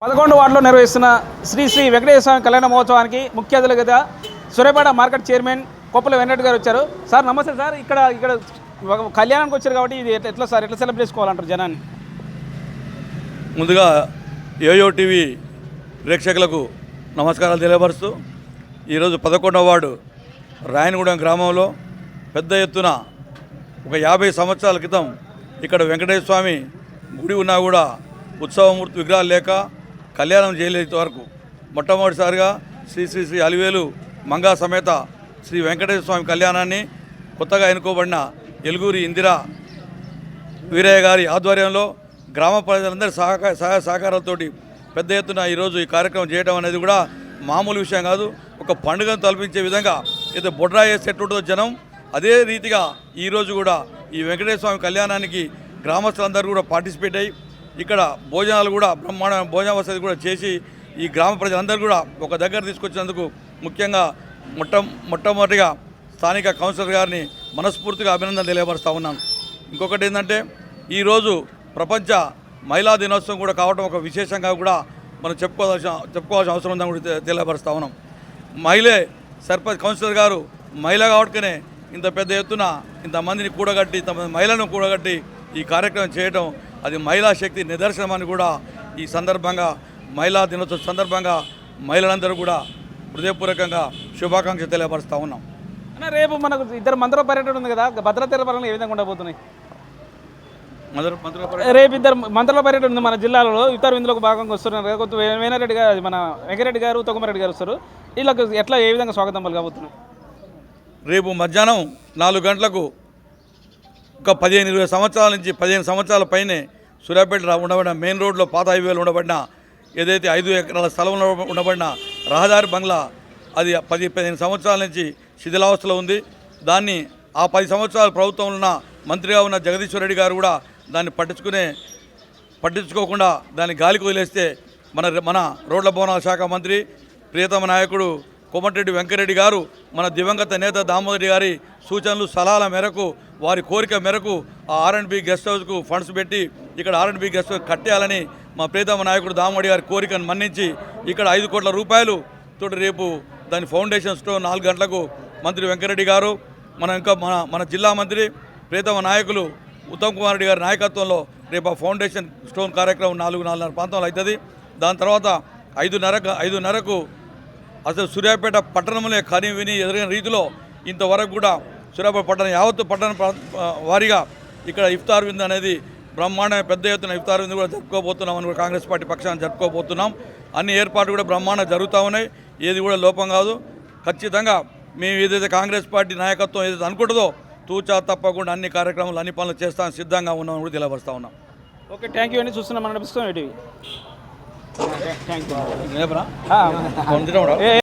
11 వార్డులో నిర్వహిస్తున్న శ్రీ శ్రీ వెంకటేశ్వర స్వామి కళ్యాణ మహోత్సవానికి ముఖ్య అతిథిగా సూర్యాపేట మార్కెట్ చైర్మన్ కొప్పుల వెంకట్ గారు వచ్చారు. సార్ నమస్తే సార్. ఇక్కడ కళ్యాణానికి వచ్చారు కాబట్టి ఇది ఎట్లా సార్, ఎట్లా సెలబ్రేట్ చేసుకోవాలంటారు జనాన్ని? ముందుగా యోయో టీవీ ప్రేక్షకులకు నమస్కారాలు తెలియపరుస్తూ ఈరోజు 11వ వార్డు రాయనగూడెం గ్రామంలో పెద్ద ఎత్తున ఒక 50 సంవత్సరాల క్రితం ఇక్కడ వెంకటేశ్వర స్వామి గుడి ఉన్నా కూడా ఉత్సవమూర్తి విగ్రహాలు లేక కళ్యాణం చేయలేదు వరకు మొట్టమొదటిసారిగా శ్రీ శ్రీ శ్రీ అలివేలు మంగా సమేత శ్రీ వెంకటేశ్వర స్వామి కళ్యాణాన్ని కొత్తగా ఎన్నుకోబడిన ఎలుగూరి ఇందిరా వీరయ్య గారి ఆధ్వర్యంలో గ్రామ ప్రజలందరి సహాయ సహకారాలతోటి పెద్ద ఎత్తున ఈరోజు ఈ కార్యక్రమం చేయడం అనేది కూడా మామూలు విషయం కాదు. ఒక పండుగను తలపించే విధంగా అయితే బొడ్రా వేసేటో జనం అదే రీతిగా ఈరోజు కూడా ఈ వెంకటేశ్వర స్వామి కళ్యాణానికి గ్రామస్తులందరూ కూడా పార్టిసిపేట్ అయ్యి ఇక్కడ భోజనాలు కూడా బ్రహ్మాండమైన భోజన వసతి కూడా చేసి ఈ గ్రామ ప్రజలందరూ కూడా ఒక దగ్గర తీసుకొచ్చినందుకు ముఖ్యంగా మొట్టమొదటిగా స్థానిక కౌన్సిలర్ గారిని మనస్ఫూర్తిగా అభినందన తెలియపరుస్తూ ఉన్నాను. ఇంకొకటి ఏంటంటే ఈరోజు ప్రపంచ మహిళా దినోత్సవం కూడా కావడం ఒక విశేషంగా కూడా మనం చెప్పుకోవాల్సిన అవసరం ఉందని కూడా తెలియపరుస్తూ ఉన్నాం. మహిళే సర్పంచ్ కౌన్సిలర్ గారు మహిళ కాబట్టినే ఇంత పెద్ద ఎత్తున ఇంతమందిని కూడగట్టి ఇంతమంది మహిళలను కూడగట్టి ఈ కార్యక్రమం చేయడం అది మహిళా శక్తి నిదర్శనమని కూడా ఈ సందర్భంగా మహిళా దినోత్సవం సందర్భంగా మహిళలందరూ కూడా హృదయపూర్వకంగా శుభాకాంక్షలు తెలియపరుస్తూ ఉన్నాం. అన్న, రేపు మనకు ఇద్దరు మంత్రుల పర్యటన ఉంది కదా, భద్రతా పరంగా ఏ విధంగా ఉండబోతున్నాయి? రేపు ఇద్దరు మంత్రుల పర్యటన ఉంది మన జిల్లాలో. ఇతర విందులకు భాగంగా వస్తున్నారు కదా, కొంత వేనారెడ్డి గారు, మన వెంకరెడ్డి గారు, తొగమరెడ్డి గారు వస్తారు. వీళ్ళకి ఎట్లా ఏ విధంగా స్వాగతం పలకబోతున్నాయి? రేపు మధ్యాహ్నం 4 గంటలకు ఒక 15-20 సంవత్సరాల నుంచి 15 సంవత్సరాల పైనే సూర్యాపేట ఉండబడిన మెయిన్ రోడ్లో పాత హైవేలో ఉండబడిన ఏదైతే 5 ఎకరాల స్థలంలో ఉండబడిన రహదారి బంగ్లా అది 10-15 సంవత్సరాల నుంచి శిథిలావస్థలో ఉంది. దాన్ని ఆ 10 సంవత్సరాల ప్రభుత్వంలో ఉన్న మంత్రిగా ఉన్న జగదీశ్వర్ రెడ్డి గారు కూడా దాన్ని పట్టించుకోకుండా దాన్ని గాలికి వదిలేస్తే మన రోడ్ల భవనాల శాఖ మంత్రి ప్రియతమ నాయకుడు కోమటిరెడ్డి వెంకరెడ్డి గారు మన దివంగత నేత దామోదర్ గారి సూచనలు సలహాల మేరకు వారి కోరిక మేరకు ఆ R&B గెస్ట్ హౌస్కు ఫండ్స్ పెట్టి ఇక్కడ R&B గెస్ట్ హౌస్ కట్టేయాలని మా ప్రియతమ నాయకుడు దామోదర్ గారి కోరికను మన్నించి ఇక్కడ 5 కోట్ల రూపాయలు తోటి రేపు దాని ఫౌండేషన్ స్టోన్ 4 గంటలకు మంత్రి వెంకరెడ్డి గారు మన జిల్లా మంత్రి ప్రియతమ నాయకులు ఉత్తమ్ కుమార్ రెడ్డి గారి నాయకత్వంలో రేపు ఆ ఫౌండేషన్ స్టోన్ కార్యక్రమం 4:30 ప్రాంతంలో అవుతుంది. దాని తర్వాత 5:30కు అసలు సూర్యాపేట పట్టణంలో కని విని ఎదురైన రీతిలో ఇంతవరకు కూడా సూర్యాపేట పట్టణం యావత్తు పట్టణ వారీగా ఇక్కడ ఇఫ్తార్ విందు అనేది బ్రహ్మాండమైన పెద్ద ఎత్తున ఇఫ్తార్ విందు కూడా జరుపుకోబోతున్నామని కూడా కాంగ్రెస్ పార్టీ పక్షాన్ని జరుపుకోబోతున్నాం. అన్ని ఏర్పాట్లు కూడా బ్రహ్మాండంగా జరుగుతూ ఉన్నాయి. ఏది కూడా లోపం కాదు. ఖచ్చితంగా మేము ఏదైతే కాంగ్రెస్ పార్టీ నాయకత్వం ఏదైతే అనుకుంటుందో తూచా తప్పకుండా అన్ని కార్యక్రమాలు అన్ని పనులు చేస్తాను సిద్ధంగా ఉన్నామని కూడా తెలియపరుస్తూ ఉన్నాం. ఓకే, థ్యాంక్ యూ అండి. చూస్తున్నాం మనం థ్యాంక్ యూ.